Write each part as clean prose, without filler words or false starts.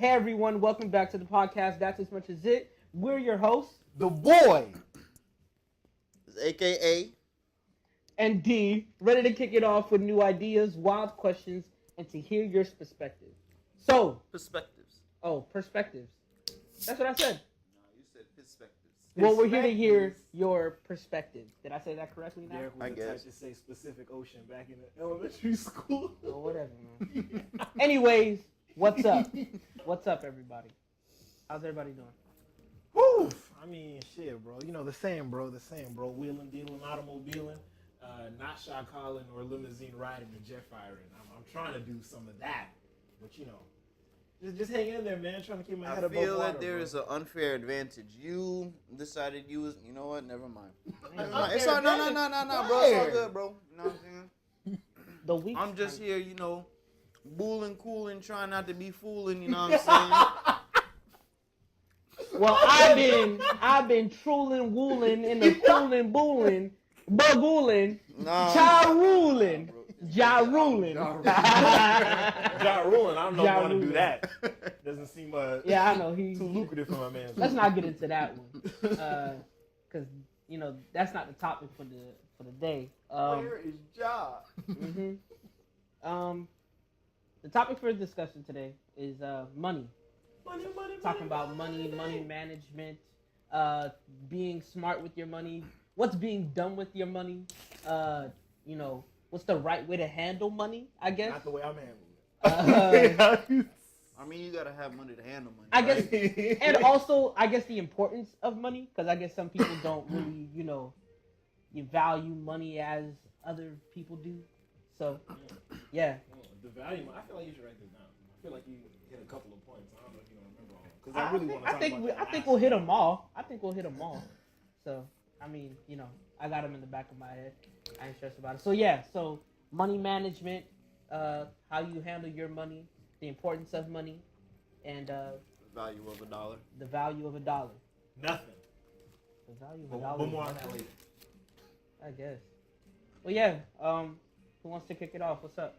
Hey everyone, welcome back to the podcast. That's as much as it. We're your hosts, The boy, AKA and D, ready to kick it off with new ideas, wild questions, and to hear your perspective. So, perspectives. Perspectives. That's what I said. No, you said perspectives. Well, we're here to hear your perspective. Did I say that correctly now? Derek was I the guess. type to say Pacific Ocean back in the elementary school. Oh, whatever, man. Anyways, what's up? What's up, everybody? How's everybody doing? Woo! I mean, shit, bro. You know, the same, bro. Wheeling, dealing, automobiling, not shot calling or limousine riding or jet firing. I'm trying to do some of that, but you know, just hang in there, man. Trying to keep my head I above feel water, that there bro. is an unfair advantage. You decided you was, you know what? Never mind. Unfair It's all no, bro. It's all good, bro. You know what I'm saying? The week. I'm just here, you know, booling, cooling, trying not to be fooling. You know what I'm Well, I've been trolling, wooling, in the cooling, booling, bagooling, saying? ja ruling, ja ruling. Ja ruling. I don't know if I want to do ruling. that. Doesn't seem Yeah, I know too lucrative for my man. Let's not get into that one, because you know that's not the topic for the day. Where is Ja? The topic for discussion today is money. Money. Talking about money management, being smart with your money, what's being done with your money, you know, what's the right way to handle money, I guess. Not the way I'm handling it. I mean, you gotta have money to handle money. I right? guess, and also, I guess the importance of money, because I guess some people don't really, you know, you value money as other people do. So, yeah. The value, I feel like you should write this down. I feel like you hit a couple of points. I don't know if you don't remember all. Because I really want to talk about that. I think we'll hit them all. So, I mean, you know, I got them in the back of my head. I ain't stressed about it. So, yeah. So, money management, how you handle your money, the importance of money, and The value of a dollar. the value of a dollar. Nothing. The value of a But dollar. more is on that nothing, later. I guess. Well, yeah. Who wants to kick it off? What's up?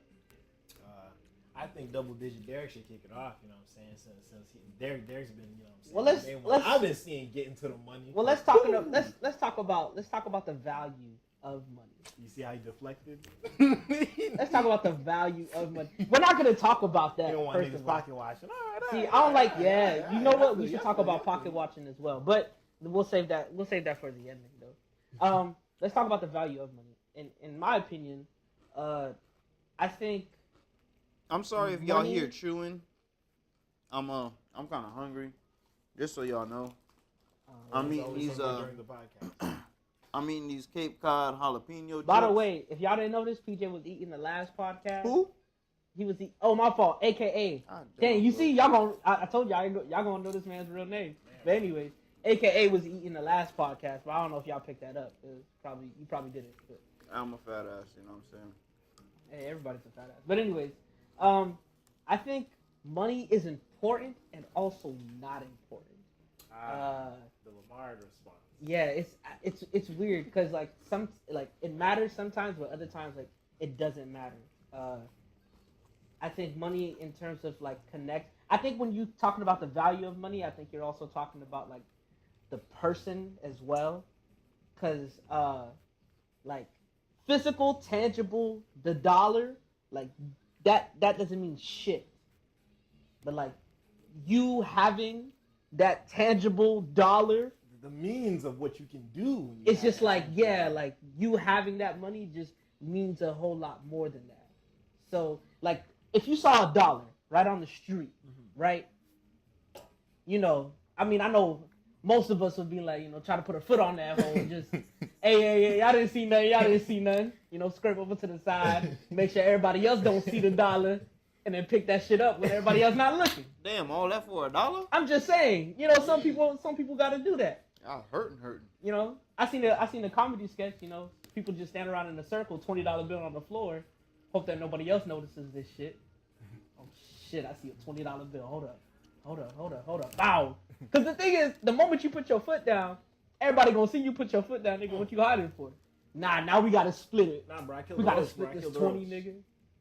I think Double Digit Derek should kick it off. You know what I'm saying? Since Derek's been, you know what I'm saying. Well, let's I've been seeing getting to the money. Well, let's talk about the value of money. You see how he deflected? Let's talk about the value of money. We're not going to talk about that. You don't want First niggas of all. pocket watching. All right, See, all I don't like. right, Yeah, all right, you know all what? right, We should yes, talk yes, about yes, pocket yes. watching as well, but we'll save that. We'll save that for the ending, though. Let's talk about the value of money. In my opinion, I think. I'm sorry if y'all Money- hear chewing. I'm kind of hungry. Just so y'all know. I'm It's eating always these something during the podcast. I'm eating these Cape Cod jalapeno. By the chips. way, if y'all didn't know this, PJ was eating the last podcast. Who? He was eating. Oh, my fault. AKA. Ah, Dang, you bro. see, y'all gonna. I told y'all gonna know this man's real name. But anyways, AKA was eating the last podcast, but I don't know if y'all picked that up. You probably didn't. But I'm a fat ass. You know what I'm saying? hey, everybody's a fat ass. But anyways, I think money is important and also not important. The Lamar response. Yeah, it's weird because like it matters sometimes, but other times like it doesn't matter. I think money in terms of like connect. I think when you talking about the value of money, I think you're also talking about like the person as well, because like physical, tangible, the dollar, like that doesn't mean shit. But like you having that tangible dollar, The means of what you can do. When you it's have just that like, kind of yeah, thing. like you having that money just means a whole lot more than that. So like if you saw a dollar right on the street, right? You know, I mean, I know most of us would be like, you know, try to put a foot on that hole and just, hey, y'all didn't see nothing. You know, scrape over to the side, make sure everybody else don't see the dollar, and then pick that shit up when everybody else not looking. Damn, all that for $1? I'm just saying, you know, some people got to do that. Y'all hurting. You know, I seen a comedy sketch. You know, people just stand around in a circle, $20 bill on the floor, hope that nobody else notices this shit. Oh shit, I see a $20 bill. Hold up. Bow. Because the thing is, the moment you put your foot down, everybody gonna see you put your foot down, nigga. What you hiding for? Nah, now we gotta split it. Nah, bro, I killed We the gotta roast, bro. split I this killed the 20, roast. nigga.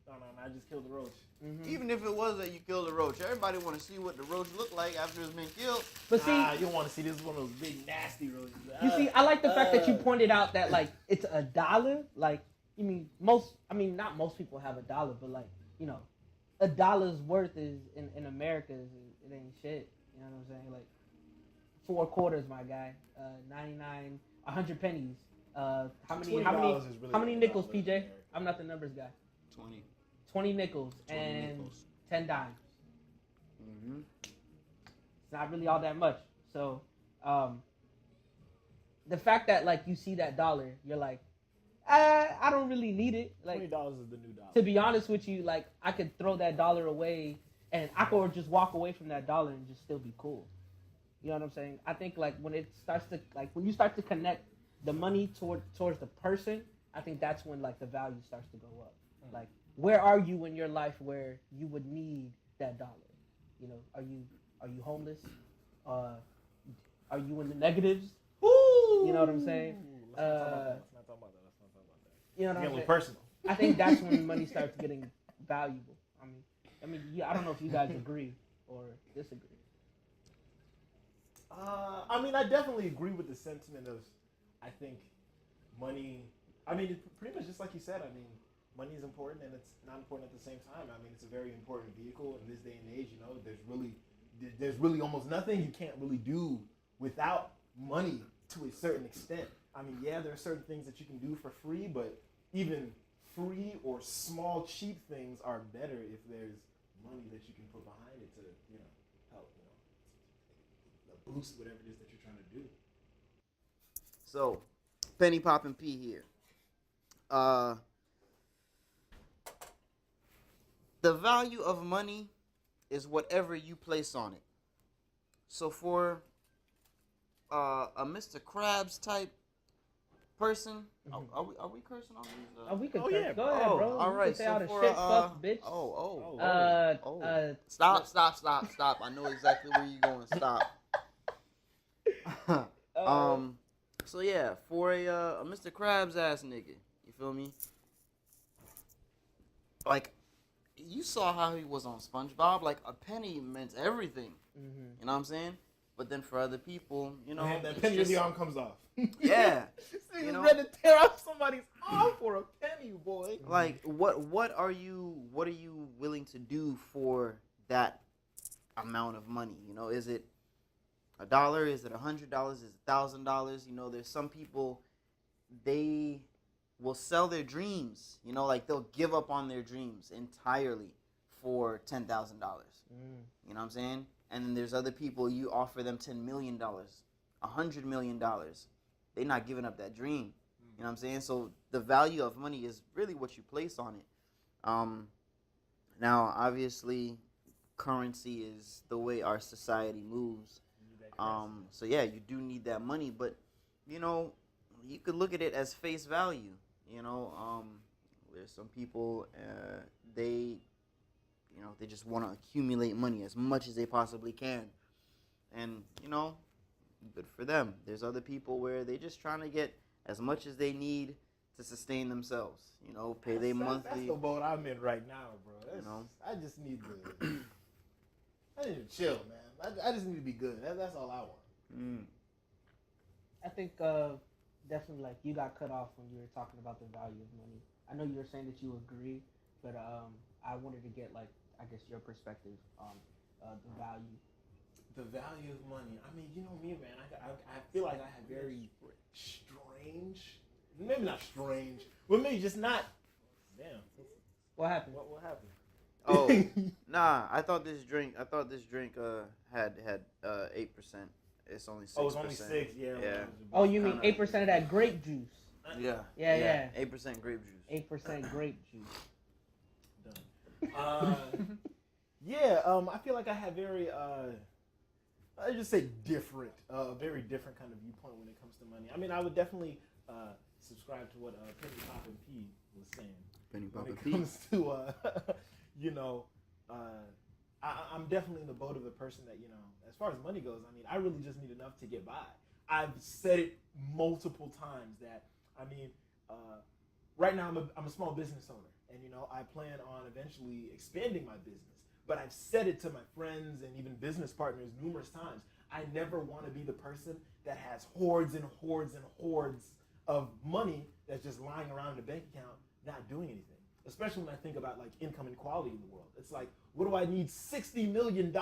No, I just killed the roach. Mm-hmm. Even if it was that you killed a roach, everybody want to see what the roach looked like after it's been killed. But see, you don't want to see this is one of those big nasty roaches. you see, I like the fact that you pointed out that like it's $1. Like, you mean not most people have $1, but like, you know, $1's worth is in America it ain't shit. You know what I'm saying? Like 4 quarters, my guy. 99, 100 pennies. How many nickels, PJ? I'm not the numbers guy. 20. 20 nickels 20 and nickels. 10 dimes. Mm-hmm. It's not really all that much. So, the fact that like you see that dollar, you're like, I don't really need it. Like $20 is the new dollar. To be honest with you, like I could throw that dollar away, and I could just walk away from that dollar and just still be cool. You know what I'm saying? I think like when you start to connect the money towards the person, I think that's when like the value starts to go up. Like, where are you in your life where you would need that dollar? You know, are you homeless? Are you in the negatives? You know what I'm saying? Let's not talk about that. You know what I'm Getting saying? personal. I think that's when money starts getting valuable. I mean, I don't know if you guys agree or disagree. I definitely agree with the sentiment of, I think, money. It's pretty much just like you said. Money is important and it's not important at the same time. It's a very important vehicle in this day and age. You know, there's really almost nothing you can't really do without money to a certain extent. Yeah, there are certain things that you can do for free, but even free or small, cheap things are better if there's money that you can put behind it to, help, boost whatever it is that you're trying to do. So, Penny Poppin' P here. The value of money is whatever you place on it. So for a Mr. Krabs type person, are we cursing on these? We could Oh, curse. yeah, Go ahead, bro. All You right. can say all the for shit, fuck, bitch. Stop. I know exactly where you're going. Stop. So yeah, for a Mr. Krabs ass nigga, you feel me? Like, you saw how he was on SpongeBob. Like, a penny meant everything. Mm-hmm. You know what I'm saying? But then for other people, Man, that penny of the arm comes off. Yeah. You know, ready to tear off somebody's arm for a penny, boy. Like, what are you willing to do for that amount of money? You know, is it $1? Is it $100? Is it $1,000? You know, there's some people, they will sell their dreams. You know, like they'll give up on their dreams entirely for $10,000. You know what I'm saying? And then there's other people, you offer them $10 million, $100 million. They're not giving up that dream. You know what I'm saying? So the value of money is really what you place on it. Now, obviously, currency is the way our society moves. So yeah, you do need that money, but you know, you could look at it as face value. You know, there's some people they just want to accumulate money as much as they possibly can, and you know, good for them. There's other people where they just trying to get as much as they need to sustain themselves. You know, pay their monthly. That's the boat I'm in right now, bro. I just need to chill, man. I just need to be good. That's all I want. I think definitely like you got cut off when you were talking about the value of money. I know you were saying that you agree, but I wanted to get like I guess your perspective on the value. The value of money. You know me, man. I feel like I have very strange, maybe not strange, but maybe just not. Damn. What happened? What happened? Oh, nah. I thought this drink had 8%. It's only 6%. Oh, it's only 6. Yeah. Oh, you mean 8% of that grape juice? Yeah. 8% grape juice. 8% grape juice. Done. I feel like I have very I just say different, very different kind of viewpoint when it comes to money. I would definitely subscribe to what Penny Poppin' P was saying. Penny Poppin' P. When it comes to I'm definitely in the boat of the person that, as far as money goes, I really just need enough to get by. I've said it multiple times that, right now I'm a small business owner. and I plan on eventually expanding my business. But I've said it to my friends and even business partners numerous times. I never want to be the person that has hordes and hordes and hordes of money that's just lying around in a bank account, not doing anything. Especially when I think about like income inequality in the world. It's like, what do I need $60 million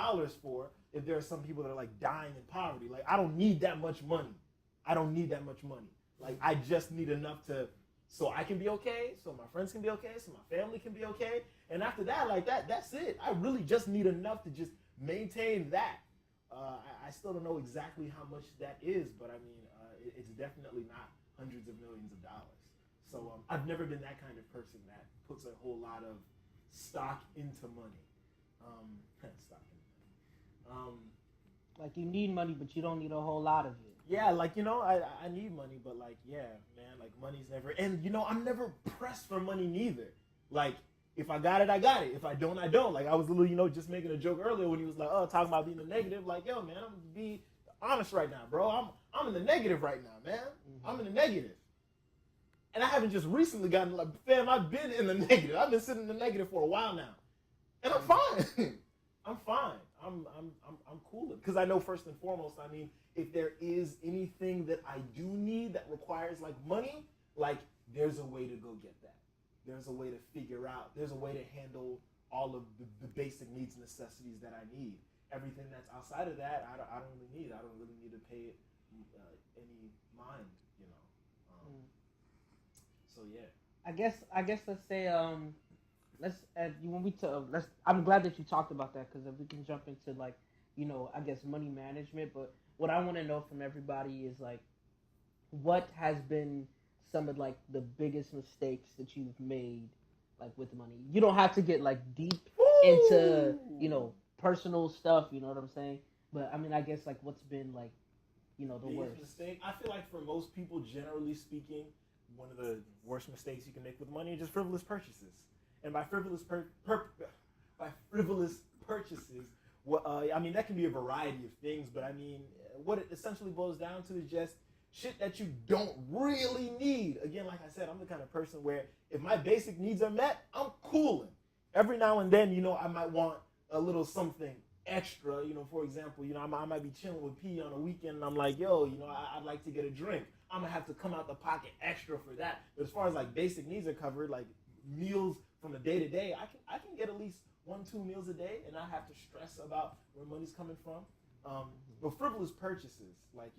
for if there are some people that are like dying in poverty? Like, I don't need that much money. I don't need that much money. Like, I just need enough so I can be okay, so my friends can be okay, so my family can be okay. And after that, like that's it. I really just need enough to just maintain that. I still don't know exactly how much that is, but I mean, it's definitely not hundreds of millions of dollars. So I've never been that kind of person that puts a whole lot of stock into money. Stock into money. Like you need money, but you don't need a whole lot of it. Yeah, like I need money, but like man, like money's never. And I'm never pressed for money neither. Like if I got it, I got it. If I don't, I don't. Like I was a little, just making a joke earlier when he was like, oh, talking about being a negative. Like yo, man, I'm gonna be honest right now, bro. I'm in the negative right now, man. Mm-hmm. I'm in the negative. And I haven't just recently gotten like, fam, I've been in the negative. I've been sitting in the negative for a while now, and I'm fine. I'm fine. I'm cool because I know first and foremost. I mean, if there is anything that I do need that requires like money, like there's a way to go get that. There's a way to figure out. There's a way to handle all of the basic needs and necessities that I need. Everything that's outside of that, I don't really need. I don't really need to pay it any mind, So yeah. I guess let's say I'm glad that you talked about that because if we can jump into like I guess money management. But what I want to know from everybody is like, what has been some of like the biggest mistakes that you've made like with money? You don't have to get like deep into personal stuff. You know what I'm saying? But I mean, I guess like what's been like the worst mistake. I feel like for most people, generally speaking, one of the worst mistakes you can make with money is just frivolous purchases. And by frivolous purchases, I mean that can be a variety of things, but I mean what it essentially boils down to is just shit that you don't really need. Again, like I said, I'm the kind of person where if my basic needs are met, I'm cooling. Every now and then, I might want a little something extra. For example, I might be chilling with P on a weekend, and I'm like, yo, I'd like to get a drink. I'm gonna have to come out the pocket extra for that. But as far as like basic needs are covered, like meals from a day to day, I can get at least 1-2 meals a day and not have to stress about where money's coming from. But frivolous purchases, like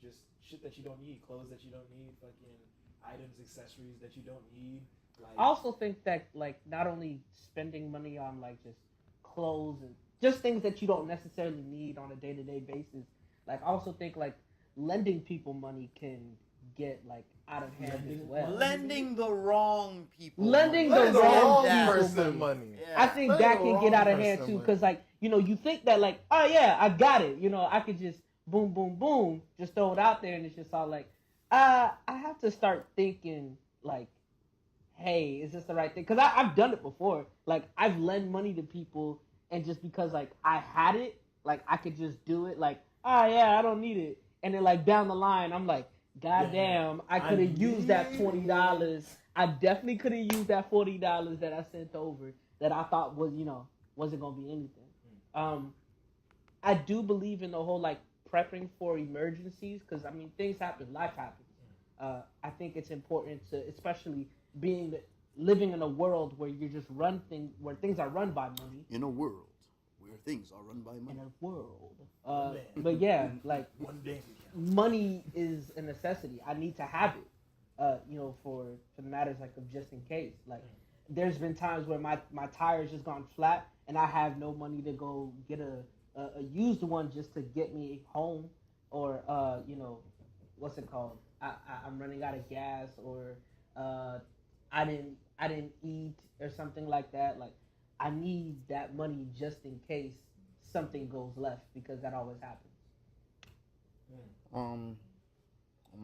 just shit that you don't need, clothes that you don't need, fucking items, accessories that you don't need. Like, I also think that like not only spending money on like just clothes and just things that you don't necessarily need on a day-to-day basis. Like I also think like lending people money can get like out of hand as well. Lending the wrong people. Lending the wrong person money. Yeah. I think that can get out of hand too, because like you think that like, oh yeah, I got it. I could just boom, boom, boom, just throw it out there, and it's just all like, I have to start thinking like, hey, is this the right thing? Because I've done it before. Like I've lent money to people, and just because like I had it, like I could just do it. Like, oh yeah, I don't need it, and then like down the line, I'm like, God damn, I could have used that $20. I definitely could have used that $40 that I sent over that I thought was, wasn't gonna be anything. I do believe in the whole like prepping for emergencies because I mean things happen, life happens. I think it's important to, especially living in a world where you just where things are run by money. In a world where things are run by money. In a world. But yeah, like money is a necessity. I need to have it, for the matters like of just in case. Like, there's been times where my tire's just gone flat, and I have no money to go get a used one just to get me home, or what's it called? I'm running out of gas, or I didn't eat, or something like that. Like, I need that money just in case something goes left, because that always happens.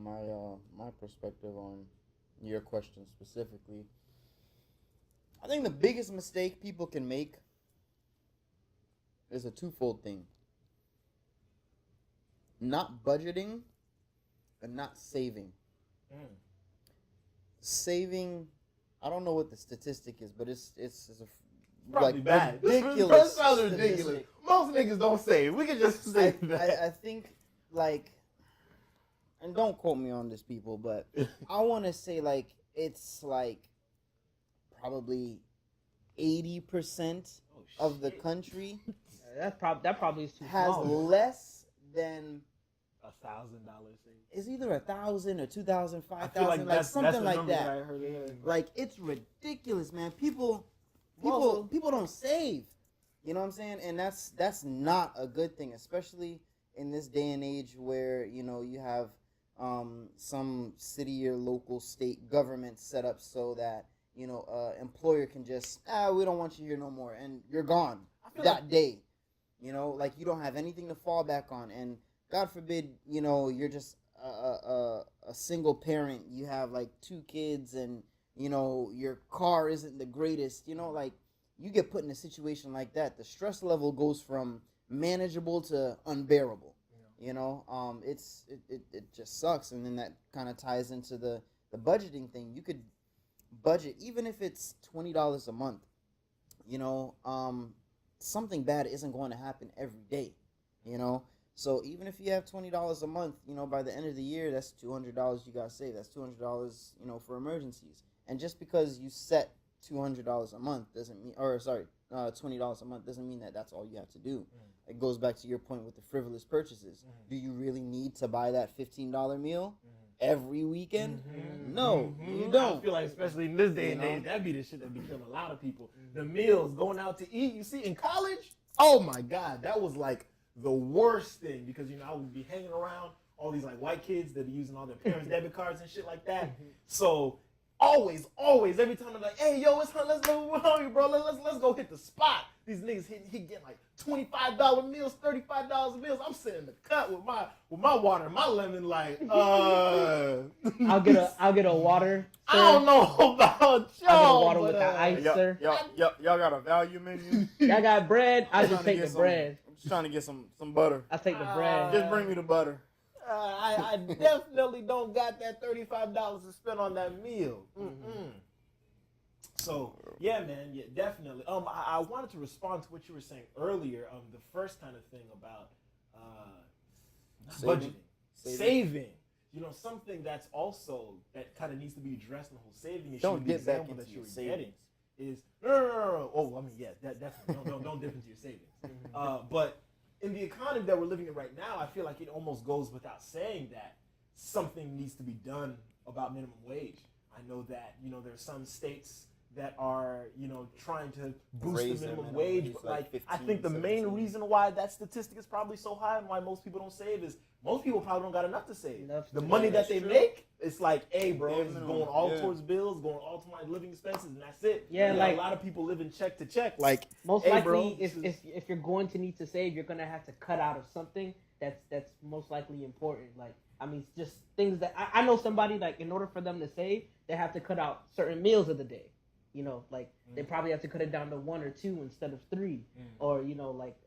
My perspective on your question specifically, I think the biggest mistake people can make is a twofold thing: not budgeting and not saving. Saving, I don't know what the statistic is, but it's Probably like bad. ridiculous. This sounds ridiculous. statistic. Most niggas don't save. We can just say that. I think like, and don't quote me on this, people, but I want to say like it's like probably 80% of the country that probably is too has small. less than $1,000 savings. it's either 1,000 or 2,000, I feel 5,000, like something the like number that. I heard. Like it's ridiculous, man. People Also- don't save. You know what I'm saying? And that's not a good thing, especially in this day and age where, you know, you have some city or local state government set up so that, you know, employer can just, we don't want you here no more, and you're gone that day. You know, like you don't have anything to fall back on, and God forbid, you know, you're just a single parent. You have like 2 kids, and you know your car isn't the greatest. You know, like you get put in a situation like that, the stress level goes from manageable to unbearable. You know, it just sucks, and then that kind of ties into the budgeting thing. You could budget even if it's $20 a month. You know, something bad isn't going to happen every day. You know, so even if you have $20 a month, you know, by the end of the year, that's $200 you gotta save. That's $200, you know, for emergencies. And just because you set $200 a month doesn't mean, or sorry, $20 a month doesn't mean that that's all you have to do. It goes back to your point with the frivolous purchases. Do you really need to buy that $15 meal every weekend? No, you don't. I feel like, especially in this day and age, that'd be the shit that be killing a lot of people. The meals, going out to eat. You see, in college, oh my God, that was like the worst thing, because, you know, I would be hanging around all these like white kids that be using all their parents' debit cards and shit like that. So always, every time I'm like, hey, yo, it's let's go hungry, bro. Let's go hit the spot. These niggas he get like $25 meals, $35 meals. I'm sitting in the cut with my water, my lemon, like I'll get a water. I don't know about y'all. I'll get a water with the ice, sir. Y'all got a value menu? Y'all got bread? I'll just trying to take get the bread. I'm just trying to get some butter. I'll take the bread. Just bring me the butter. I definitely don't got that $35 to spend on that meal. So yeah, man, yeah, definitely. I wanted to respond to what you were saying earlier. The first kind of thing about saving. You know, something that's also that kind of needs to be addressed in the whole saving issue. Don't the get back example into that you your were savings. getting is no. Oh, I mean, yeah, definitely. Don't dip into your savings. But in the economy that we're living in right now, I feel like it almost goes without saying that something needs to be done about minimum wage. I know that, you know, there are some states that are, you know, trying to boost Raise the their minimum minimum wage, wage but like like 15, I think the main 17. reason why that statistic is probably so high and why most people don't save is most people probably don't got enough to save. The money that they make, it's like, hey, bro, it's going all towards bills, going all to my living expenses, and that's it. Yeah, You know, like a lot of people living check to check. Like, most hey, likely, bro, if you're going to need to save, you're gonna have to cut out of something that's most likely important. Like, I mean, just things that I know somebody, like, in order for them to save, they have to cut out certain meals of the day. You know, like they probably have to cut it down to 1 or 2 instead of 3, or you know, like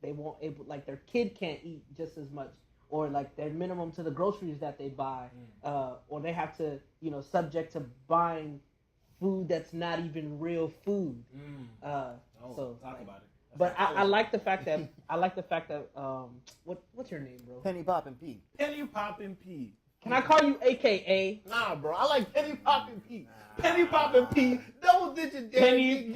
they won't able, like their kid can't eat just as much, or like their minimum to the groceries that they buy, or they have to, you know, subject to buying food that's not even real food. So talk like, about it. But I like the fact that what's your name, bro? Penny Poppin' P. Penny Poppin' P. Can I call you AKA? Nah, bro. I like Penny Poppin' P. Penny Poppin' P. Double digit Danny.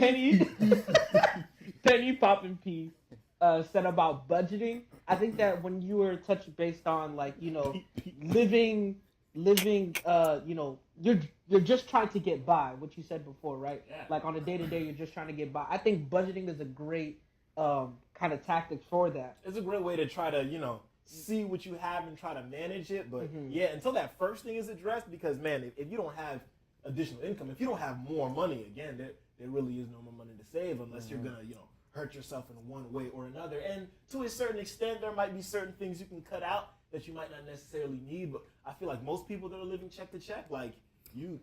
Penny Poppin' P. Said about budgeting. I think that when you were touched based on, like, you know, living, you know, you're just trying to get by. What you said before, right? Yeah. Like on a day to day, you're just trying to get by. I think budgeting is a great kind of tactic for that. It's a great way to try to, you know, see what you have and try to manage it. But yeah, until that first thing is addressed, because man, if you don't have additional income, if you don't have more money, again, there really is no more money to save unless you're gonna, you know, hurt yourself in one way or another. And to a certain extent, there might be certain things you can cut out that you might not necessarily need. But I feel like most people that are living check to check, like you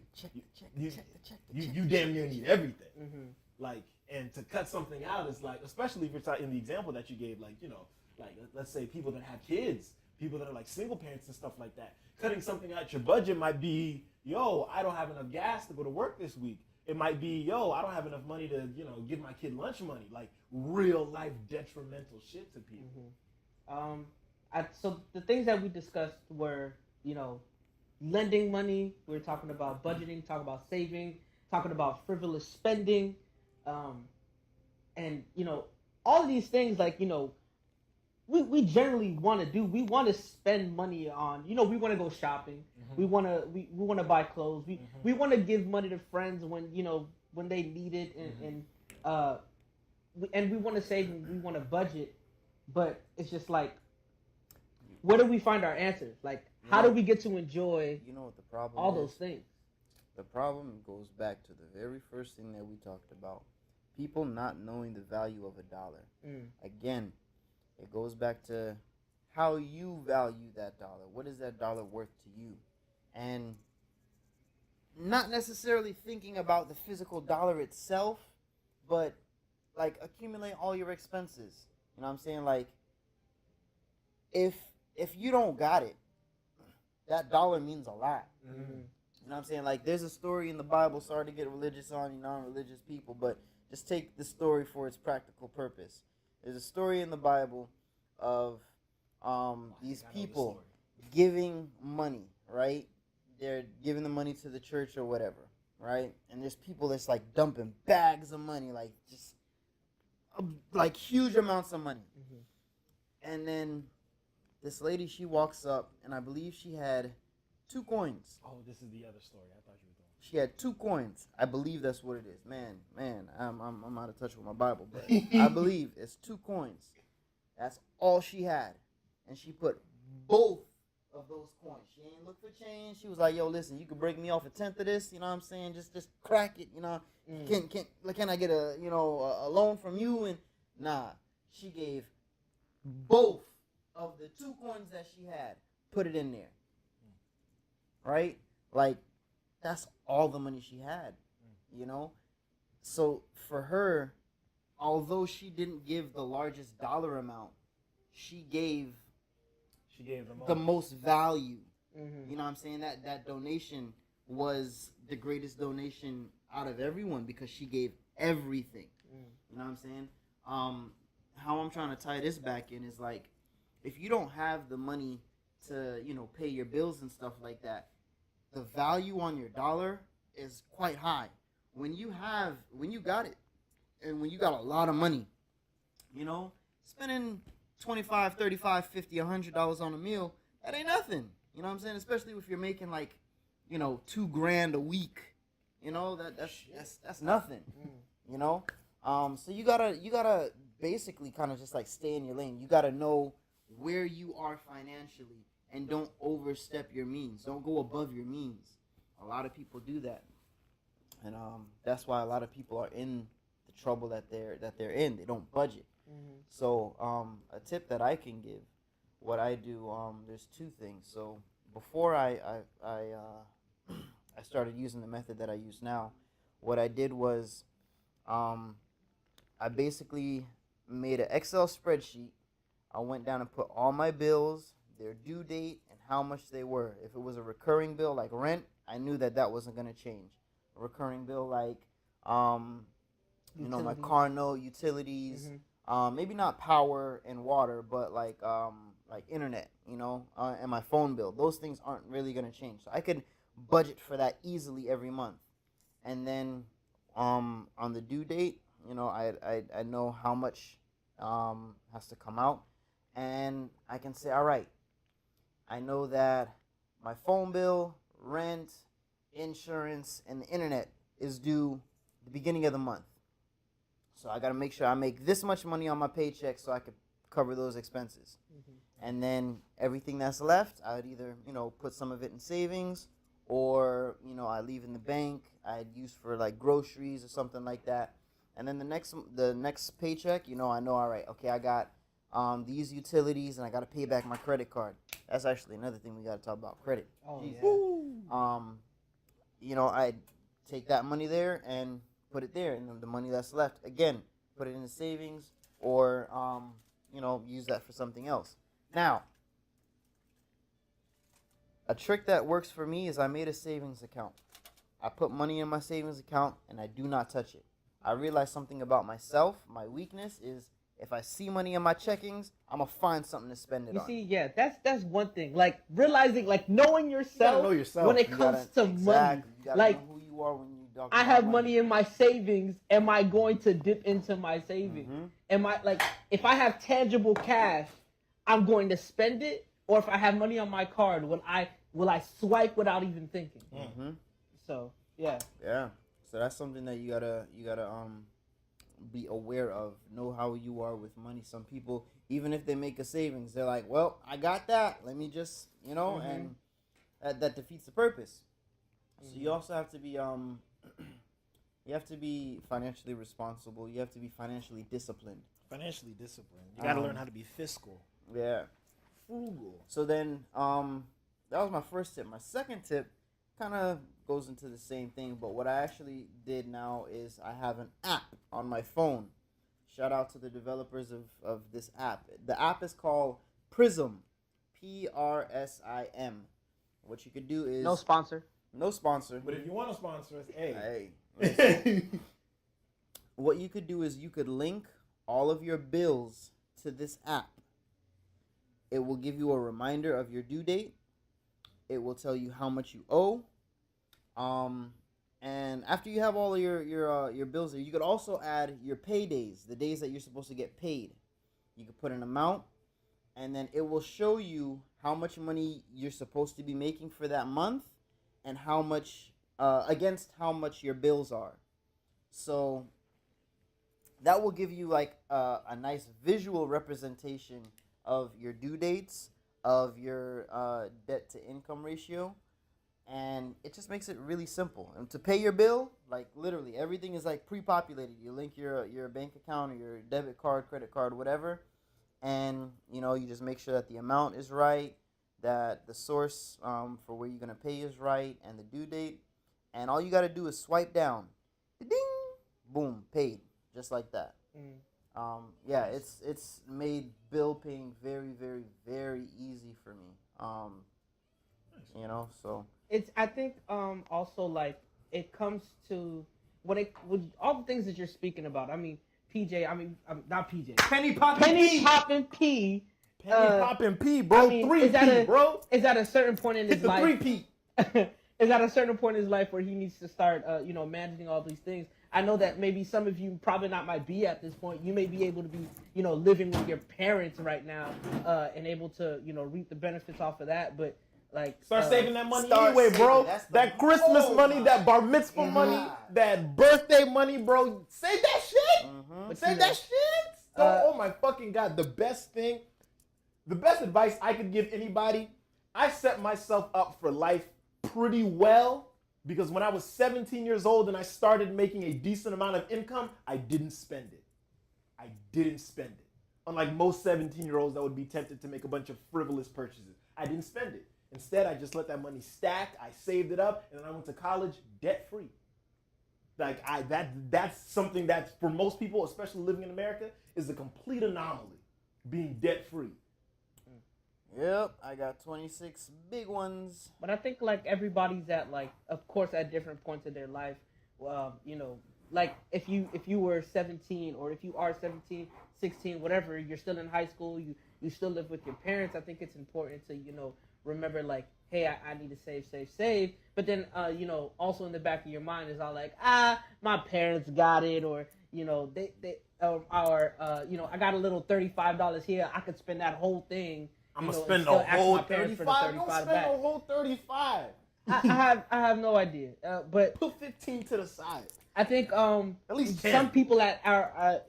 damn near need everything. Like, and to cut something out is like, especially if you're in the example that you gave, like, you know, like let's say people that have kids, people that are like single parents and stuff like that. Cutting something out your budget might be, yo, I don't have enough gas to go to work this week. It might be, yo, I don't have enough money to, give my kid lunch money. Like real life detrimental shit to people. So the things that we discussed were, lending money. We were talking about budgeting, talking about saving, talking about frivolous spending, and all of these things. Like we generally want to do. We want to spend money on. We want to go shopping. We want to want to buy clothes. We want to give money to friends when they need it, and we want to save and we want to budget. But it's just like, where do we find our answers? Like, how do we get to enjoy? What the problem all is? Those things. The problem goes back to the very first thing that we talked about: people not knowing the value of a dollar. Again, it goes back to how you value that dollar. What is that dollar worth to you? And not necessarily thinking about the physical dollar itself, but like accumulate all your expenses. You know what I'm saying? Like, if you don't got it, that dollar means a lot. You know what I'm saying? Like, there's a story in the Bible. Sorry to get religious on you non-religious people, but just take the story for its practical purpose. There's a story in the Bible of these people giving money, right? They're giving the money to the church or whatever, right? And there's people that's like dumping bags of money, like just like huge amounts of money. And then this lady, she walks up, and I believe she had 2 coins. Oh, this is the other story. I thought you were doing. She had 2 coins. I believe that's what it is. Man, I'm out of touch with my Bible, but I believe it's 2 coins. That's all she had, and she put both of those coins. She ain't look for change. She was like, "Yo, listen, you can break me off a tenth of this. You know what I'm saying? Just crack it. Can I get a a loan from you?" And nah, she gave both of the 2 coins that she had, put it in there. Right? Like, that's all the money she had, So for her, although she didn't give the largest dollar amount, she gave the most value. You know what I'm saying? That donation was the greatest donation out of everyone because she gave everything. You know what I'm saying? How I'm trying to tie this back in is like, if you don't have the money to, pay your bills and stuff like that, the value on your dollar is quite high. When you got it, and when you got a lot of money, spending $25, $35, $50, $100 on a meal, that ain't nothing. You know what I'm saying? Especially if you're making like, $2,000 a week. That's nothing. So you gotta basically kind of just like stay in your lane. You gotta know where you are financially and don't overstep your means. Don't go above your means. A lot of people do that, and that's why a lot of people are in the trouble that they're in. They don't budget. So a tip that I can give, what I do, there's 2 things. So before I started using the method that I use now, what I did was I basically made an Excel spreadsheet. I went down and put all my bills, their due date, and how much they were. If it was a recurring bill like rent, I knew that wasn't going to change. A recurring bill like, my car note, utilities, maybe not power and water, but like internet, and my phone bill. Those things aren't really going to change. So I could budget for that easily every month. And then on the due date, I know how much has to come out. And I can say, all right, I know that my phone bill, rent, insurance, and the internet is due the beginning of the month. So I got to make sure I make this much money on my paycheck so I could cover those expenses. And then everything that's left, I'd either, put some of it in savings, or, I leave in the bank. I'd use for like groceries or something like that. And then the next paycheck, I know, all right, okay, I got these utilities, and I got to pay back my credit card. That's actually another thing we got to talk about, credit. Oh, yeah. I take that money there and put it there, and then the money that's left, again, put it in the savings, or use that for something else. Now, A trick that works for me is I made a savings account. I put money in my savings account and I do not touch it. I realized something about myself. My weakness is if I see money in my checkings, I'm gonna find something to spend it You on. see, yeah, that's one thing. Like realizing, like knowing yourself, know yourself. when it You comes gotta- to exactly. money. You gotta Like know who you are when you talk I about have money in my savings. Am I going to dip into my savings? Mm-hmm. Am I like if I have tangible cash, I'm going to spend it, or if I have money on my card, will I swipe without even thinking? Mm-hmm. So yeah. Yeah. So that's something that you gotta be aware of. Know how you are with money. Some people, even if they make a savings, they're like, well, I got that. Let me just, and that defeats the purpose. So you also have to be you have to be financially responsible. You have to be financially disciplined. Financially disciplined. You got to learn how to be fiscal. Yeah. Frugal. So then that was my first tip. My second tip kind of goes into the same thing, but what I actually did now is I have an app on my phone. Shout out to the developers of this app. The app is called Prism, Prsim. What you could do is No sponsor. no sponsor. But if you want to sponsor us, hey. Hey, what you could do is you could link all of your bills to this app. It will give you a reminder of your due date. It will tell you how much you owe. And after you have all of your bills there, you could also add your pay days, the days that you're supposed to get paid. You could put an amount, and then it will show you how much money you're supposed to be making for that month, and how much against how much your bills are. So that will give you like a nice visual representation of your due dates, of your debt to income ratio, and it just makes it really simple. And to pay your bill, like literally everything is like pre-populated. You link your bank account or your debit card, credit card, whatever, and you just make sure that the amount is right, that the source for where you're gonna pay is right, and the due date. And all you gotta do is swipe down, ding, boom, paid, just like that. Yeah, it's made bill paying very, very, very easy for me. So It's I think also like it comes to with all the things that you're speaking about. I mean not PJ. Penny poppin' Penny P. poppin' P. Penny poppin' P, bro. I mean, 3P, bro. Is at a certain point in his Hit the life. 3P. Is at a certain point in his life where he needs to start, managing all these things. I know that maybe some of you probably not might be at this point. You may be able to be, living with your parents right now, and able to, reap the benefits off of that. But like, Start saving that money start anyway, bro. saving. That's the- That Christmas Oh money, my that bar mitzvah money, God. that birthday money, bro. Save that shit. Mm-hmm. Save that shit. Oh my fucking God. The best advice I could give anybody, I set myself up for life pretty well because when I was 17 years old and I started making a decent amount of income, I didn't spend it. Unlike most 17-year-olds that would be tempted to make a bunch of frivolous purchases. I didn't spend it. Instead, I just let that money stack. I saved it up, and then I went to college debt-free. Like that's something that for most people, especially living in America, is a complete anomaly. Being debt-free. Yep, I got 26 big ones. But I think like everybody's at like, of course, at different points in their life. Like if you were 17 or if you are 17, 16, whatever, you're still in high school, you still live with your parents. I think it's important to remember like, hey, I need to save. But then also in the back of your mind is all like, my parents got it, or I got a little $35 here. I could spend that whole thing. I'm gonna spend the whole 35. Don't spend back. the whole 35. I have no idea. But Put 15 to the side. I think At least 10. some people that are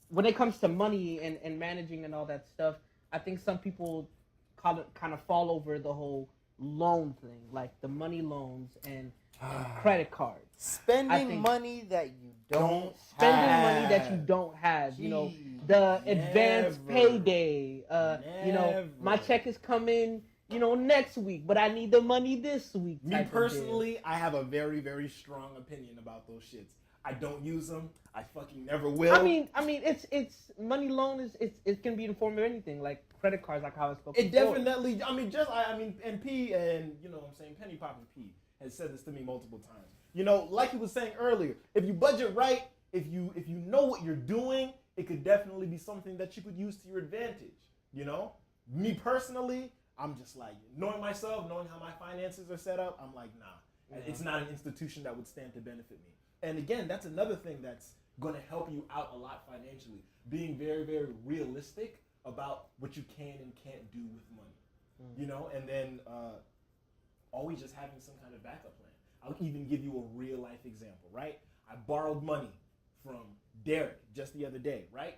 when it comes to money and managing and all that stuff, I think some people kind of fall over the whole loan thing, like the money loans and credit cards. Spending money that you don't Spending have. money that you don't have. Jeez. The advanced Never. payday. Never. My check is coming, next week, but I need the money this week. Me type of deal. personally, I have a very, very strong opinion about those shits. I don't use them. I fucking never will. I mean, it's money loan is it can be in the form of anything, like credit cards, like how I spoke. It before. definitely. And P and I'm saying Penny Pop and P has said this to me multiple times. Like he was saying earlier, if you budget right, if you know what you're doing, it could definitely be something that you could use to your advantage. Me personally, I'm just like, knowing myself, knowing how my finances are set up, I'm like, nah, it's not an institution that would stand to benefit me. And again, that's another thing that's going to help you out a lot financially. Being very, very realistic about what you can and can't do with money. And then always just having some kind of backup plan. I'll even give you a real life example, right? I borrowed money from Derek just the other day, right?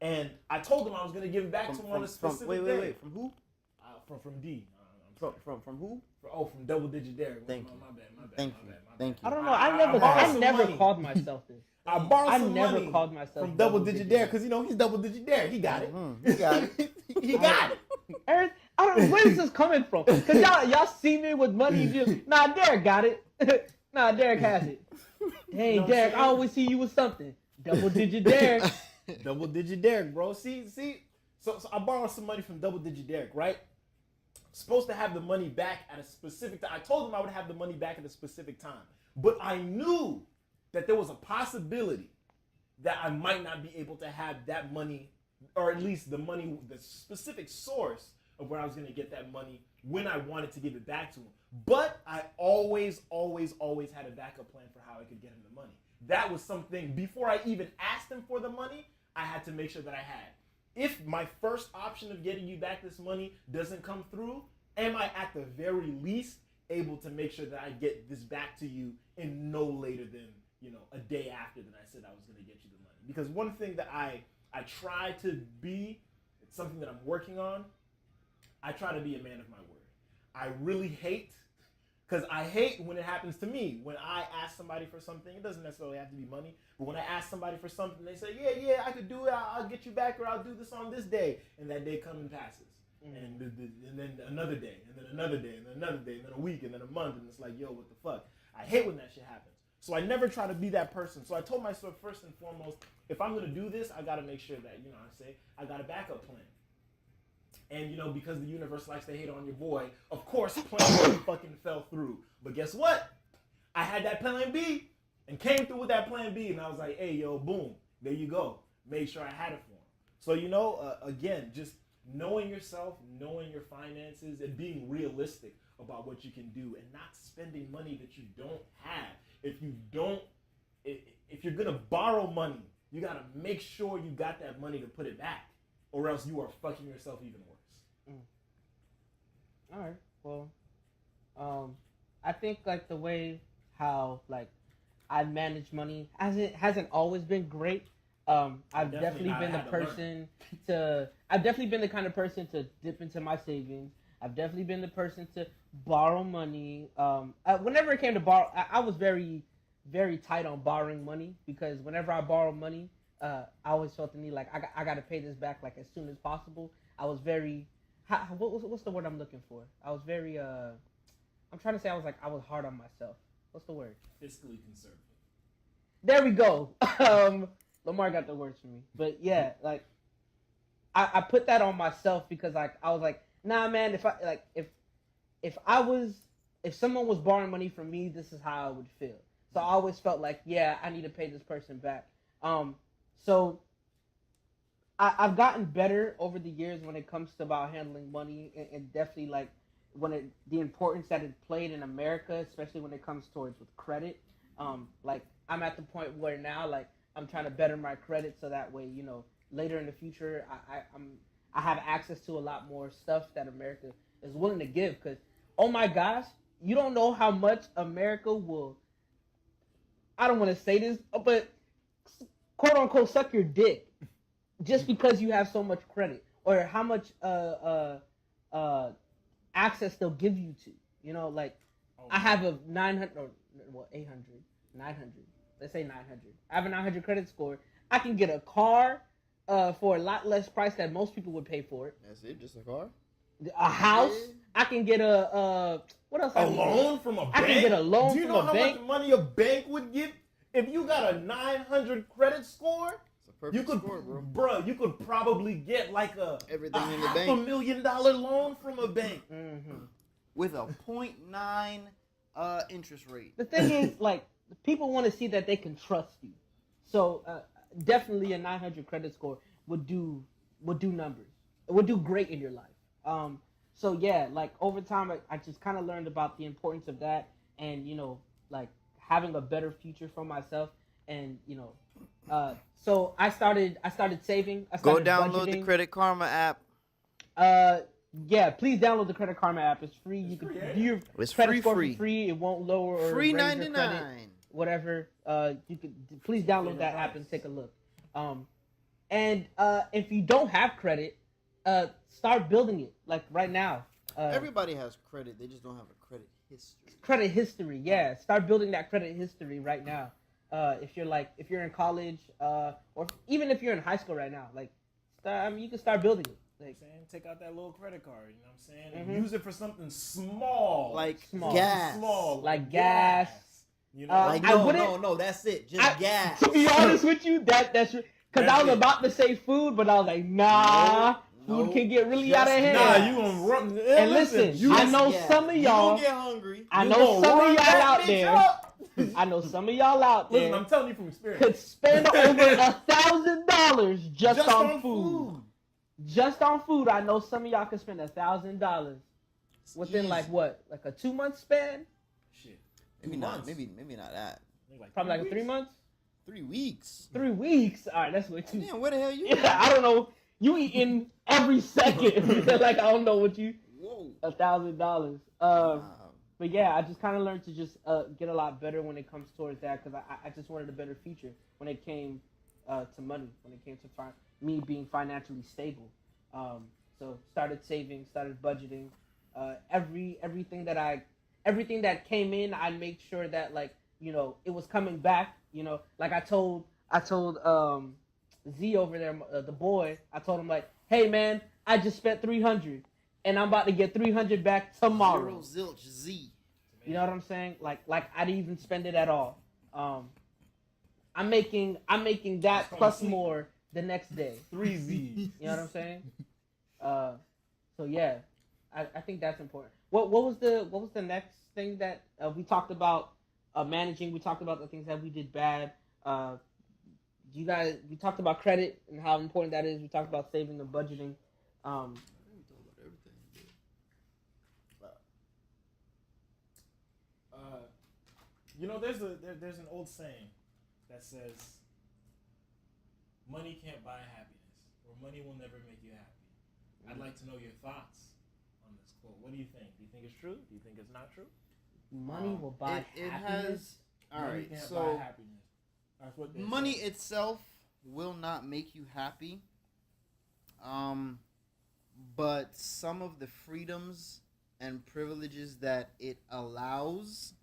And I told him I was going to give it back to him on a specific day. Wait. From who? From D. From who? From Double Digit Derek. Thank you. My bad. Thank you. I don't know. I never called myself this. I borrowed some never money called myself from Double Digit Derek because he's Double Digit Derek. He got it. He got it. He got it. Eric, I don't know where is this coming from. Cause y'all see me with money. Derek got it. Derek has it. Hey, Derek, I always see you with something. Double Digit Derek. Double Digit Derek, bro. See. So I borrowed some money from Double Digit Derek, right? Supposed to have the money back at a specific time. I told him I would have the money back at a specific time. But I knew that there was a possibility that I might not be able to have that money, or at least the money, the specific source of where I was going to get that money when I wanted to give it back to him. But I always had a backup plan for how I could get him the money. That was something, before I even asked him for the money, I had to make sure that I had. If my first option of getting you back this money doesn't come through, am I at the very least able to make sure that I get this back to you in no later than, a day after that I said I was going to get you the money? Because one thing that I try to be, it's something that I'm working on, I try to be a man of my word. I really hate, because I hate when it happens to me. When I ask somebody for something, it doesn't necessarily have to be money, but when I ask somebody for something, they say, yeah, I could do it, I'll get you back, or I'll do this on this day, and that day comes and passes. And then another day, and then another day, and then another day, and then a week, and then a month, and it's like, yo, what the fuck? I hate when that shit happens. So I never try to be that person. So I told myself, first and foremost, if I'm going to do this, I got to make sure that, I got a backup plan. And, because the universe likes to hate on your boy, of course, plan B fucking fell through. But guess what? I had that plan B and came through with that plan B, and I was like, hey, yo, boom, there you go. Made sure I had it for him. So, again, just knowing yourself, knowing your finances, and being realistic about what you can do and not spending money that you don't have. If you're going to borrow money, you got to make sure you got that money to put it back, or else you are fucking yourself even worse. All right. Well, I think like the way how like I manage money hasn't always been great. I've definitely been the kind of person to dip into my savings. I've definitely been the person to borrow money. Whenever it came to borrow, I was very, very tight on borrowing money, because whenever I borrow money, I always felt the need like I got to pay this back like as soon as possible. I was very, what's the word I'm looking for? I was very, I'm trying to say I was hard on myself. What's the word? Fiscally conservative. There we go. Lamar got the words for me. But yeah, like I put that on myself because like I was like, nah, man, if someone was borrowing money from me, this is how I would feel. So I always felt like, yeah, I need to pay this person back. So I've gotten better over the years when it comes to about handling money, and definitely like the importance that it played in America, especially when it comes towards with credit. Like I'm at the point where now like I'm trying to better my credit so that way, later in the future I have access to a lot more stuff that America is willing to give. Because, oh my gosh, you don't know how much America will, I don't want to say this, but quote unquote suck your dick just because you have so much credit, or how much access they'll give you to. Like I have a 900 or 800, 900. Let's say 900. I have a 900 credit score. I can get a car for a lot less price than most people would pay for it. That's it, just a car? A house. I can get a what else? A loan from a bank? I can get a loan from a bank. Do you know how much money a bank would give? If you got a 900 credit score, It's a perfect you could, score, bro. bro. You could probably get like Everything a in the half bank. $1,000,000 loan from a bank. Mm-hmm. With a 0.9 interest rate. The thing is, like, people want to see that they can trust you. So definitely a 900 credit score would do numbers. It would do great in your life. So yeah, like over time, I just kind of learned about the importance of that, and like having a better future for myself, and so I started saving. I Go started download budgeting. the Credit Karma app. Yeah, please download the Credit Karma app. It's free. You can view your It's credit free, score free. for free. It won't lower or Free raise your 99. credit. Whatever. You can please download that app and take a look. And if you don't have credit, start building it. Like right now. Everybody has credit. They just don't have a credit history. Credit history, yeah. Start building that credit history right now. If you're in college, or even if you're in high school right now, like, you can start building it. Like, Take out that little credit card, you know what I'm saying? And use it for something small. Like Small. gas. Small. Like gas. You know? Like, I no, wouldn't- no, that's it. Just gas. To be honest with you, that's because I was about to say food, but I was like, nah, No, food can get really just out of hand. Nah, you gonna run. And listen, I know some of y'all. You gonna get hungry. I You know gonna some of run y'all that out bitch there. up. I know some of y'all out Listen, there I'm telling you from experience. could spend over $1,000 just on food. Just on food, I know some of y'all could spend $1,000 within like a 2-month span, Shit. Maybe not. Maybe not that. probably like 3 months, 3 weeks. 3 weeks. All right, that's way too. Damn, where the hell you? Yeah, I don't know. You eating every second. Like I don't know what you. Whoa. $1,000. But yeah, I just kind of learned to just get a lot better when it comes towards that, because I just wanted a better future when it came to money, when it came to me being financially stable. So started saving, started budgeting. Everything that came in, I made sure that, like, it was coming back. Like I told Z over there, the boy. I told him, like, hey man, I just spent 300, and I'm about to get 300 back tomorrow. Zero, zilch, Z. You know what I'm saying? Like I didn't even spend it at all. I'm making that plus more the next day. 3 Z's. You know what I'm saying? So yeah, I think that's important. What was the next thing that we talked about? Managing. We talked about the things that we did bad. We talked about credit and how important that is. We talked about saving and budgeting. There's an old saying that says, money can't buy happiness, or money will never make you happy. I'd like to know your thoughts on this quote. What do you think? Do you think it's true? Do you think it's not true? Money will buy It happiness. has. All Money right, can't so buy happiness. That's what they money say. itself will not make you happy. But some of the freedoms and privileges that it allows,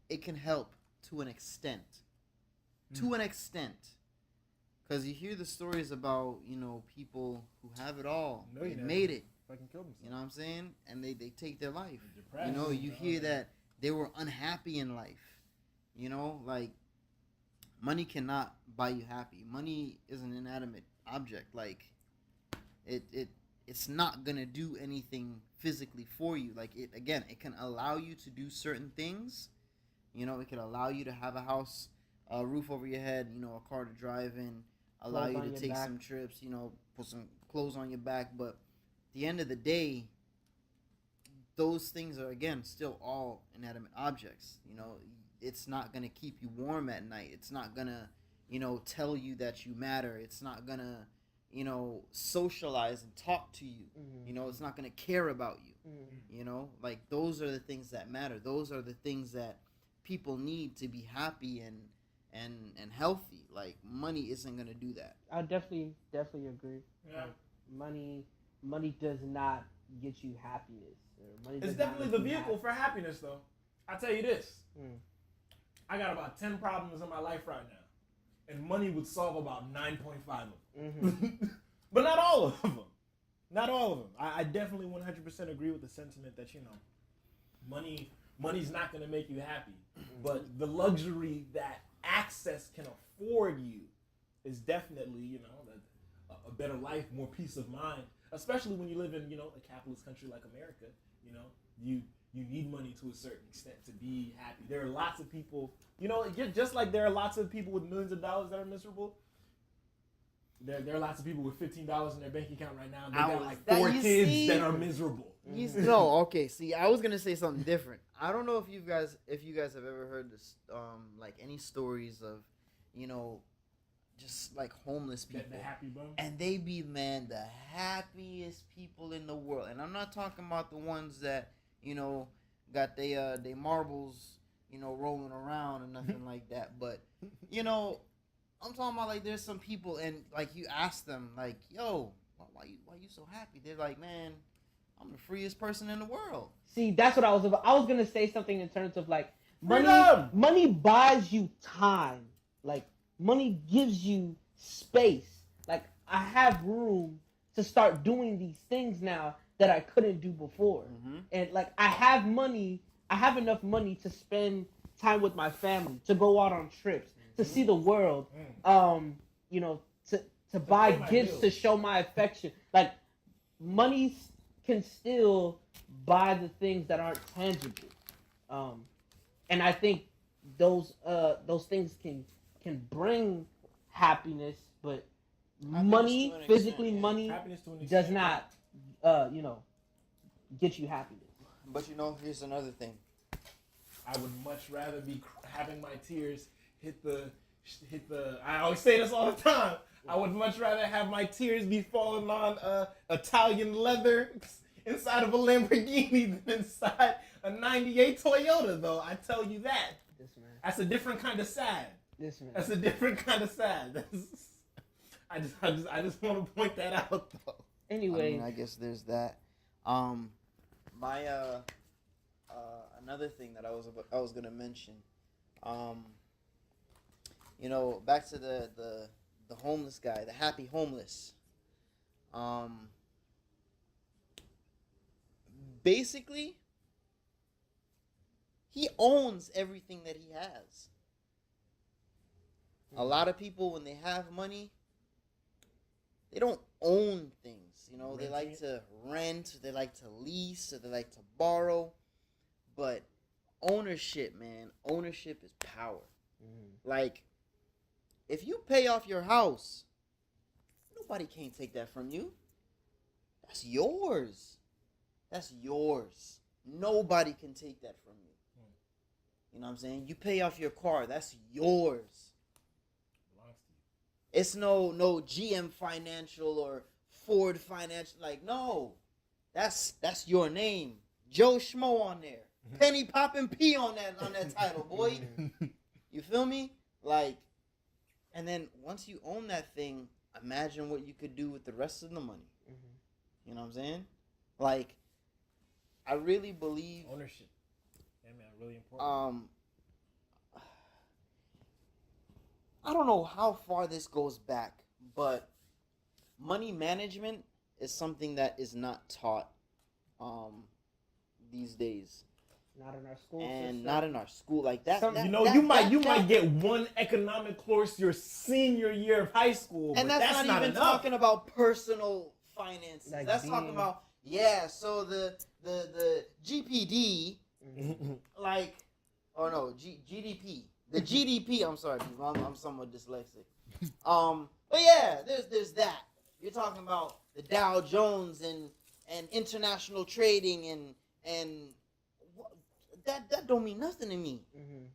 it can help to an extent. To an extent. Because you hear the stories about, people who have it all. They made it. Fucking killed themselves. You know what I'm saying? And they take their life. Depressed. You hear that they were unhappy in life. Like, money cannot buy you happy. Money is an inanimate object. Like, it's not gonna do anything physically for you. Like, it can allow you to do certain things. It can allow you to have a house, a roof over your head, a car to drive in, allow you to take some trips, put some clothes on your back. But at the end of the day, those things are, again, still all inanimate objects. It's not going to keep you warm at night. It's not going to, tell you that you matter. It's not going to, socialize and talk to you. Mm-hmm. It's not going to care about you. Mm-hmm. Like, those are the things that matter. Those are the things that people need to be happy and healthy. Like, money isn't going to do that. I definitely agree. Yeah. Money does not get you happiness. It's definitely the vehicle for happiness, though. I'll tell you this. I got about 10 problems in my life right now, and money would solve about 9.5 of them. Mm-hmm. But not all of them. Not all of them. I definitely 100% agree with the sentiment that, money Money's not going to make you happy, but the luxury that access can afford you is definitely, a better life, more peace of mind. Especially when you live in, a capitalist country like America. You need money to a certain extent to be happy. There are lots of people, just like there are lots of people with millions of dollars that are miserable. There are lots of people with $15 in their bank account right now. And they got like 4 kids that are miserable. No, okay. See, I was gonna say something different. I don't know if you guys have ever heard this, like any stories of, just like homeless people. The happy bum. And they be, man, the happiest people in the world. And I'm not talking about the ones that, got they marbles, rolling around or nothing like that. But, I'm talking about like there's some people and like you ask them like, yo, why you so happy? They're like, man, I'm the freest person in the world. See, that's what I was about. I was gonna say something in terms of like money buys you time. Like money gives you space. Like I have room to start doing these things now that I couldn't do before. Mm-hmm. And like I have enough money to spend time with my family, to go out on trips, to see the world, to buy gifts to show my affection. Like money can still buy the things that aren't tangible, and I think those things can bring happiness, but money, physically, money does not, get you happiness. But here's another thing. I would much rather be having my tears hit the. I always say this all the time. I would much rather have my tears be falling on Italian leather inside of a Lamborghini than inside a '98 Toyota. Though I tell you that. That's a different kind of sad. That's a different kind of sad. I just want to point that out though. Anyway, I guess there's that. My another thing that I was gonna mention. Back to the homeless guy, the happy homeless. Basically, he owns everything that he has. A lot of people, when they have money, they don't own things. They like to rent, they like to lease, or they like to borrow. But ownership, man, ownership is power. Like, if you pay off your house, nobody can't take that from you. That's yours. That's yours. Nobody can take that from you. You know what I'm saying? You pay off your car, that's yours. It's no GM Financial or Ford Financial. Like, no. That's your name. Joe Schmo on there. Penny Poppin' P on that title, boy. You feel me? Like, and then once you own that thing, imagine what you could do with the rest of the money. Mm-hmm. You know what I'm saying? Like, I really believe ownership. Yeah, man, really important. I don't know how far this goes back, but money management is something that is not taught these days. Not in our school and system. Not in our school like that. You might get one economic course your senior year of high school, and but that's not even enough. Talking about personal finances. Like that's talking about so the GPD, like, oh no, GDP. The GDP. I'm sorry, I'm somewhat dyslexic. But yeah, there's that. You're talking about the Dow Jones and international trading and that don't mean nothing to me. Mm-hmm.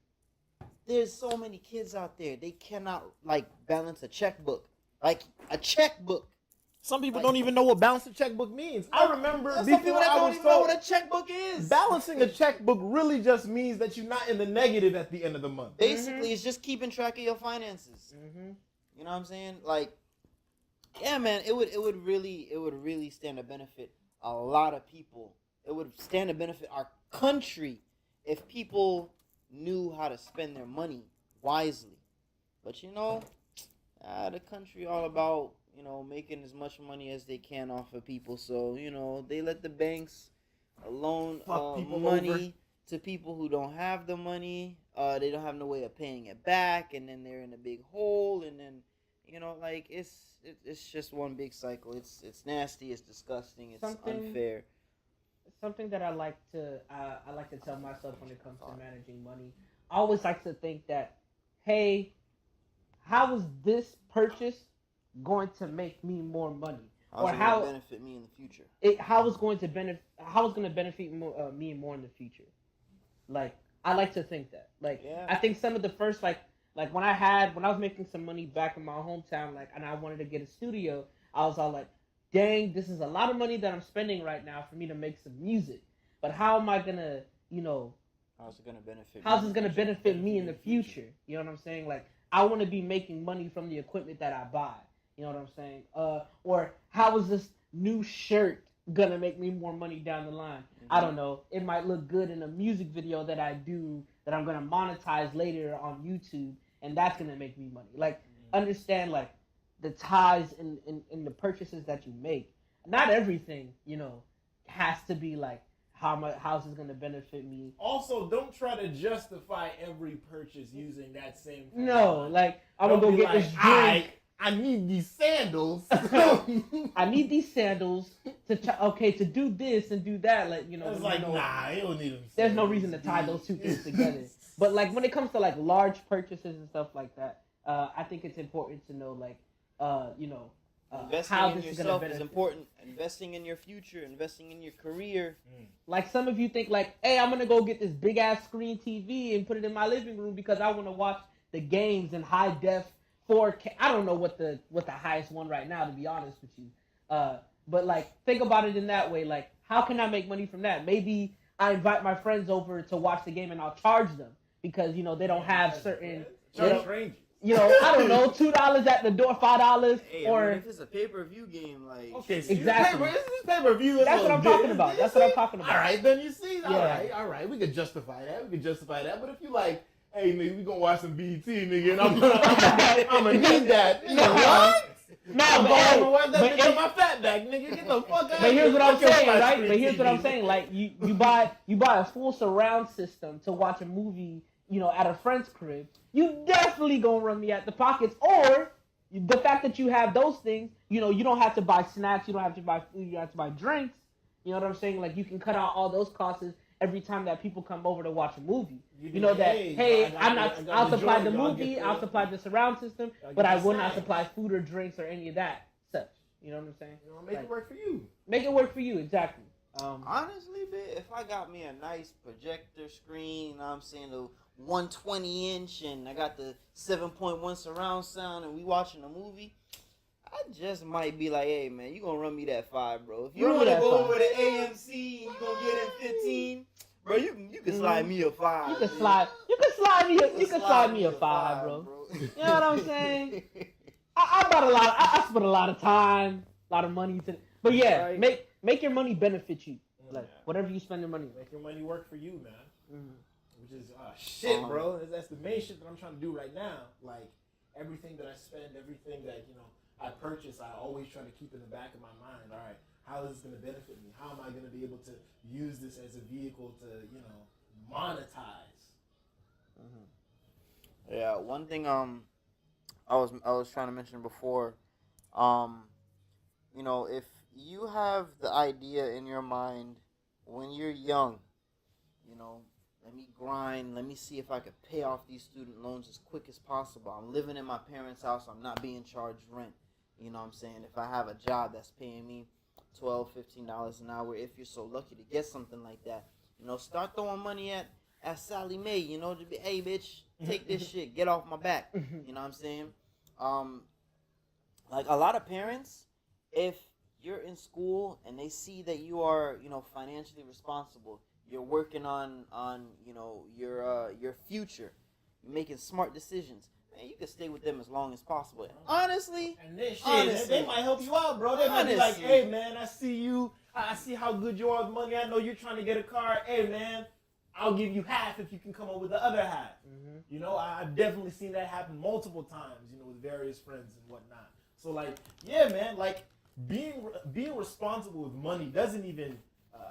There's so many kids out there, they cannot like balance a checkbook. Like a checkbook. Some people don't even know what balance a checkbook means. I remember some people that don't even know what a checkbook is. Balancing a checkbook really just means that you're not in the negative at the end of the month. Basically, it's just keeping track of your finances. Mm-hmm. You know what I'm saying? Like, yeah, man, it would really stand to benefit a lot of people. It would stand to benefit our country if people knew how to spend their money wisely. But the country all about making as much money as they can off of people. So they let the banks loan money to people who don't have the money. They don't have no way of paying it back, and then they're in a big hole, and then like it's just one big cycle. It's nasty. It's disgusting. It's unfair. Something that I like to tell myself when it comes to managing money. I always like to think that, hey, how is this purchase going to make me more money? How's it going to benefit me in the future? How it's going to benefit me more in the future. Like, I like to think that. Like, yeah. I think some of the first like when I was making some money back in my hometown, like, and I wanted to get a studio, I was all like, dang, this is a lot of money that I'm spending right now for me to make some music. But how am I gonna, how's it gonna benefit? How's this gonna benefit me in the future? You know what I'm saying? Like, I want to be making money from the equipment that I buy. You know what I'm saying? Or how is this new shirt gonna make me more money down the line? Mm-hmm. I don't know. It might look good in a music video that I do that I'm gonna monetize later on YouTube, and that's gonna make me money. Like, understand like the ties in the purchases that you make. Not everything, has to be like how's this gonna benefit me. Also, don't try to justify every purchase using that same. No, like I'm gonna go get this drink. I need these sandals. I need these sandals to do this and do that. Like, it's like, nah, you don't need them. There's no reason to tie those two things together. But like when it comes to like large purchases and stuff like that, I think it's important to know like, investing how in this yourself is important. Investing in your future, investing in your career. Like some of you think like, hey, I'm gonna go get this big ass screen TV and put it in my living room because I want to watch the games in high def 4K. I don't know what the highest one right now, to be honest with you. But like think about it in that way. Like, how can I make money from that? Maybe I invite my friends over to watch the game and I'll charge them because they don't have certain. Strangers. I don't know, $2 at the door, $5, hey, or if it's a pay-per-view game, like okay, so exactly. This pay-per-view. That's what I'm talking about. That's what I'm talking about. All right, then you see. All right, we could justify that. But if you like, hey, nigga, we gonna watch some BET, nigga, and I'm gonna need that. What? No, but my fat back, nigga. Get the fuck out. But here's what I'm saying, right? But here's what I'm saying. Like you buy a full surround system to watch a movie, at a friend's crib. You definitely gonna run me at the pockets. Or the fact that you have those things, you don't have to buy snacks, you don't have to buy food, you don't have to buy drinks. You know what I'm saying? Like, you can cut out all those costs every time that people come over to watch a movie. I'll supply the movie, I'll supply the surround system, but I will not supply food or drinks or any of that such. You know what I'm saying? Make it work for you. Make it work for you, exactly. Honestly, if I got me a nice projector screen, I'm saying the 120-inch, and I got the 7.1 surround sound, and we watching a movie, I just might be like, hey, man, you gonna run me that 5, bro. If you want to go over to AMC and you gonna get in 15, bro, you can slide me a 5. You can slide me a 5, bro. You know what I'm saying? I spent a lot of time, a lot of money to, but yeah, right. Make your money benefit you. Like, whatever you spend your money. Make your money work for you, man. Mm-hmm. Which is shit, bro. That's the main shit that I'm trying to do right now. Like, everything that I spend, everything that I purchase, I always try to keep in the back of my mind. All right, how is this going to benefit me? How am I going to be able to use this as a vehicle to monetize? Mm-hmm. Yeah, one thing I was trying to mention before, if you have the idea in your mind when you're young, let me grind, let me see if I could pay off these student loans as quick as possible. I'm living in my parents' house, I'm not being charged rent. You know what I'm saying? If I have a job that's paying me $12, $15 an hour, if you're so lucky to get something like that, start throwing money at Sally Mae, to be, hey, bitch, take this shit, get off my back. You know what I'm saying? Like, a lot of parents, if you're in school and they see that you are, financially responsible, you're working on your future, you're making smart decisions, man, you can stay with them as long as possible. Honestly, and they might help you out, bro. They might be like, hey, man, I see you. I see how good you are with money. I know you're trying to get a car. Hey, man, I'll give you half if you can come up with the other half. Mm-hmm. I've definitely seen that happen multiple times, with various friends and whatnot. So, like, yeah, man, like, being responsible with money doesn't even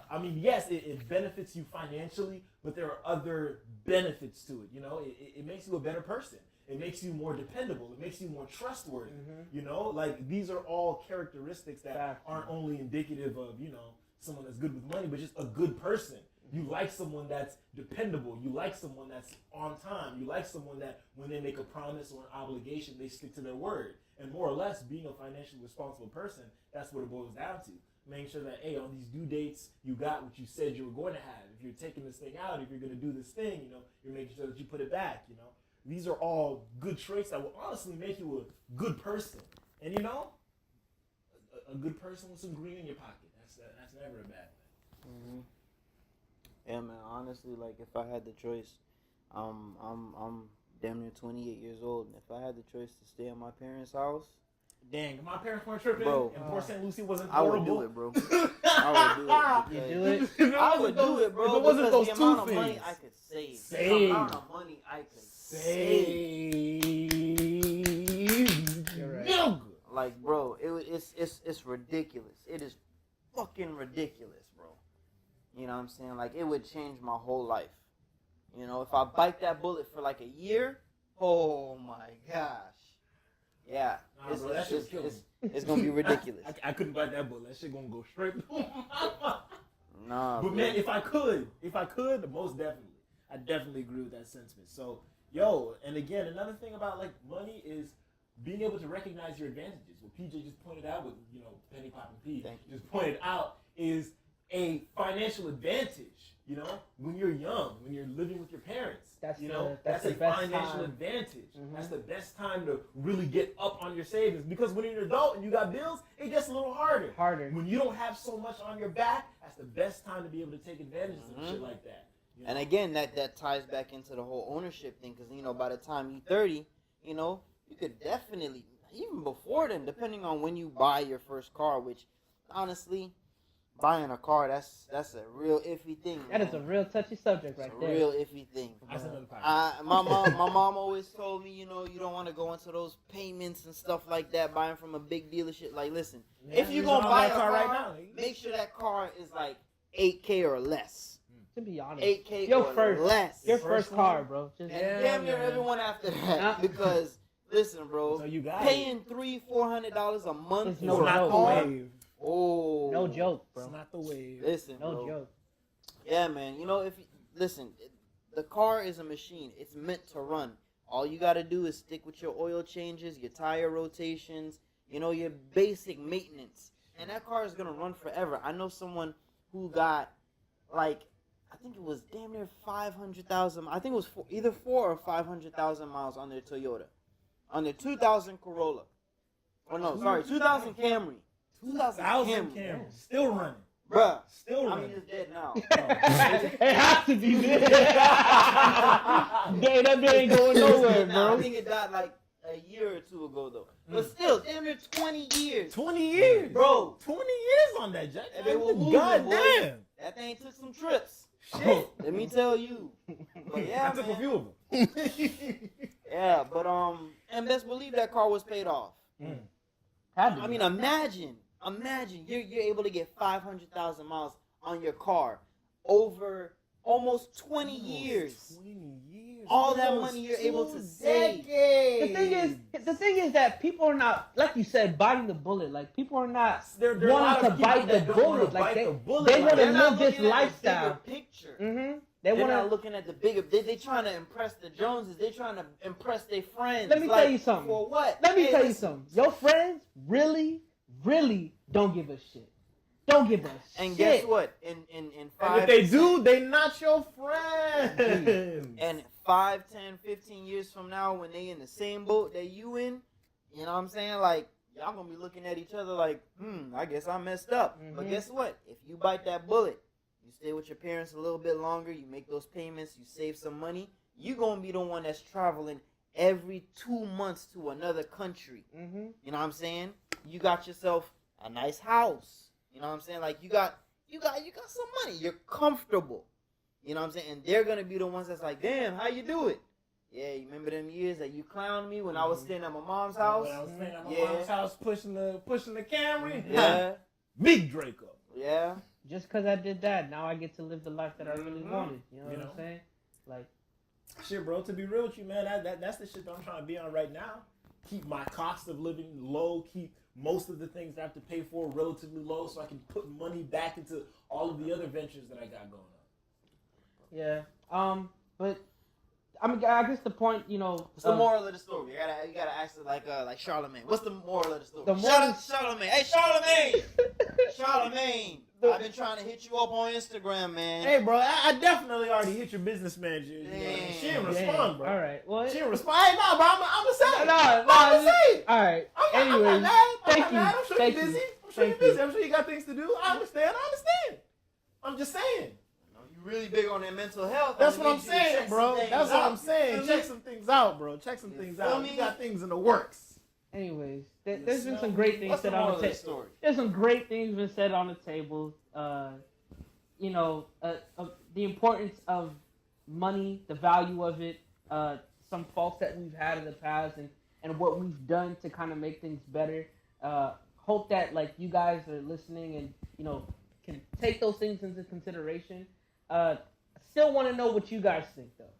I mean, yes, it benefits you financially, but there are other benefits to it. You know, it makes you a better person. It makes you more dependable. It makes you more trustworthy. You know, like these are all characteristics that aren't only indicative of, you know, someone that's good with money, but just a good person. You like someone that's dependable. You like someone that's on time. You like someone that when they make a promise or an obligation, they stick to their word. And more or less, being a financially responsible person, that's what it boils down to. Making sure that, hey, on these due dates, you got what you said you were going to have. If you're taking this thing out, if you're going to do this thing, you know, you're making sure that you put it back, you know. These are all good traits that will honestly make you a good person. And, you know, a good person with some green in your pocket, that's never a bad thing. Mm-hmm. Yeah, man. Honestly, like if I had the choice, I'm damn near 28 years old, and if I had the choice to stay in my parents' house, dang, if my parents weren't tripping, bro, and Port St. Lucie wasn't I would horrible, do it, bro. I would do it. You do it? If it I wasn't would those- do it, bro. If it wasn't because those the amount two of money things. I could save. Save. The amount of money I could save. You're right. Right. Like, bro, it's ridiculous. It is fucking ridiculous, bro. You know what I'm saying? Like, it would change my whole life. You know, if I bite that bullet for like a year, oh my gosh. Yeah. Nah, bro, that shit kill me. It's gonna be ridiculous. I couldn't bite that bullet. That shit gonna go straight through my Nah, But bro. man, if I could, most definitely. I definitely agree with that sentiment. So, yo, and again, another thing about like money is being able to recognize your advantages. What PJ just pointed out with, you know, Penny Pop and P just pointed out is a financial advantage. You know, when you're young, when you're living with your parents, That's you know, that's that's the a best financial time. advantage. Mhm. That's the best time to really get up on your savings, because when you're an adult and you got bills, it gets a little harder. When you don't have so much on your back, that's the best time to be able to take advantage of shit like that. You know? And again, that ties back into the whole ownership thing, because, you know, by the time you're 30, you know, you could definitely, even before then, depending on when you buy your first car, which, honestly, buying a car, that's a real iffy thing. That is a real touchy subject right it's a there. real iffy thing. That's another podcast. My mom always told me, you know, you don't want to go into those payments and stuff like that, buying from a big dealership. Like, listen, if you're going to buy a car right now, make sure that car is like $8K or less. To be honest, $8K your or first, less. your first car, bro. Just, And damn near everyone after that. Because, listen, bro, So you got paying $300-$400 a month It's for no a joke. car. Oh, no joke, it's bro. not the wave. Listen, No bro. joke. Yeah, man. You know, listen, the car is a machine. It's meant to run. All you got to do is stick with your oil changes, your tire rotations, you know, your basic maintenance. And that car is going to run forever. I know someone who got, like, I think it was damn near 500,000. I think it was either 4 or 500,000 miles on their Toyota. On their 2000 Corolla. Oh, no, sorry, 2000 Camry. 2,000 Camry. Still running. Bruh. Still I running. mean, it's dead now. It has to be dead. Dang, that man ain't going nowhere, Now, I bro. think it died like a year or two ago, though. But still, damn near 20 years. 20 years. Bro. 20 years on that, Jack. And they were moving, God boy. damn. That thing took some trips. Shit. Let me tell you. But yeah, I took a man. few of them. Yeah, but and best believe that car was paid off. Had to I be. mean, imagine you're able to get 500,000 miles on your car over almost 20 years. 20 years. All that Almost money you're able to 2 save. decades. the thing is that people are not, like you said, biting the bullet. Like, people are not There are a lot wanting of to people bite the that don't wanna bullet. Like, bite they the bullet they like want to They're not live this looking at the lifestyle. bigger picture. Mm-hmm. They're They want not to. looking at the bigger. They trying to impress the Joneses. They trying to impress their friends. Let me tell you something. For what? Let me Hey, tell you listen. something. Your friends really don't give a shit. Don't give a shit. And guess what? In And 5, if they do, they not your friends. and 5, 10, 15 years from now, when they in the same boat that you in, you know what I'm saying? Like, y'all gonna be looking at each other like, I guess I messed up. But Mhm. guess what? If you bite that bullet, you stay with your parents a little bit longer, you make those payments, you save some money, you gonna be the one that's traveling every 2 months to another country. Mm-hmm. You know what I'm saying? You got yourself a nice house. You know what I'm saying? Like, you got some money. You're comfortable. You know what I'm saying? And they're gonna be the ones that's like, damn, how you do it? Yeah, you remember them years that you clowned me when I was staying at my mom's house? When I was staying at my Yeah. mom's house pushing the Camry. Yeah, Big Draco. yeah. just because I did that, now I get to live the life that I really wanted. You know what I'm saying? Like, shit, bro. To be real with you, man, that's the shit that I'm trying to be on right now. Keep my cost of living low. Keep most of the things I have to pay for relatively low, so I can put money back into all of the other ventures that I got going on. Yeah. But I mean, I guess the point, you know. What's the moral of the story? You gotta ask it like Charlemagne. What's the moral of the story? The moral Charlemagne. Hey, Charlemagne. Charlemagne. I've been trying to hit you up on Instagram, man. Hey, bro, I definitely already hit your business manager. She didn't respond, bro. All right. Well, she didn't respond. Hey, nah, bro, I'm gonna say. No, I'm gonna say. All right. I'm not mad. Thank you. I'm sure you're busy. I'm sure you got things to do. I understand. I'm just saying. You really big on that mental health. That's what I'm saying, bro. That's what I'm saying. Check some things out, bro. Check some things out. Me? You got things in the works. Anyways, there's been some great things said on the table. There's some great things been said on the table. You know, the importance of money, the value of it, some faults that we've had in the past, and what we've done to kind of make things better. Hope that like you guys are listening and you know can take those things into consideration. Still want to know what you guys think though.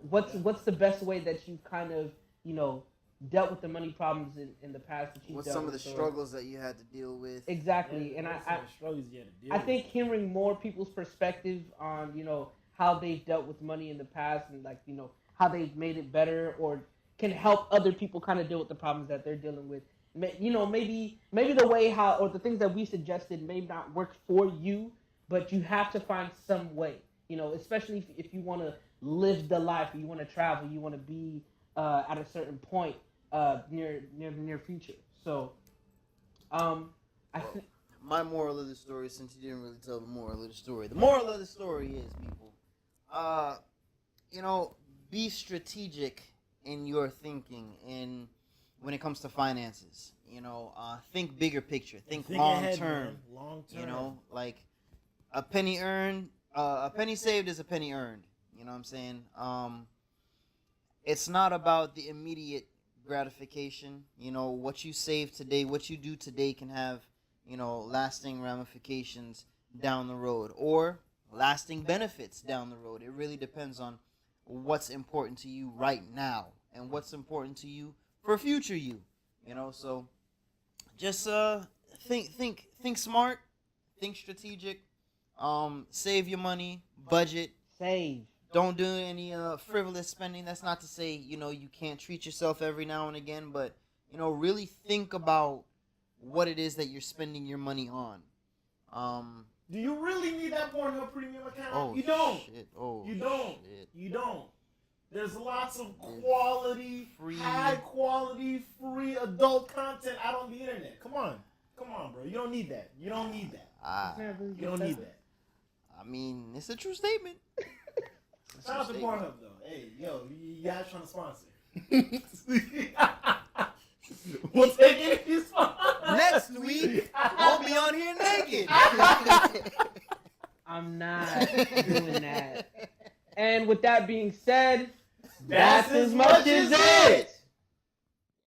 What's the best way that you kind of you know dealt with the money problems in the past that you what's dealt some of the with, struggles that you had to deal with? Exactly, and I think hearing more people's perspective on you know how they've dealt with money in the past and like you know how they've made it better or can help other people kind of deal with the problems that they're dealing with. You know, maybe the way how or the things that we suggested may not work for you, but you have to find some way. You know, especially if you want to live the life, you want to travel, you want to be at a certain point near the near future. So, my moral of the story, since you didn't really tell the moral of the story, the moral of the story is, people, you know, be strategic in your thinking and when it comes to finances. You know, think bigger picture, think long term. You know, like a penny saved is a penny earned. You know what I'm saying? It's not about the immediate gratification. You know, what you save today, what you do today can have, you know, lasting ramifications down the road or lasting benefits down the road. It really depends on what's important to you right now and what's important to you for future you. You know, so just think smart, think strategic, save your money, budget, save. Don't do any frivolous spending. That's not to say, you know, you can't treat yourself every now and again, but, you know, really think about what it is that you're spending your money on. Do you really need that Pornhub premium account? Oh, you don't. Shit. Oh, you don't. Shit. You don't. There's lots of quality, high quality, free adult content out on the internet. Come on, bro. You don't need that. You don't need that. I mean, it's a true statement. Shout out to Pornhub though. Hey, yo, you guys trying to sponsor? We'll take it if you sponsor. Next week, I'll be on here naked. I'm not doing that. And with that being said, that's as much as it.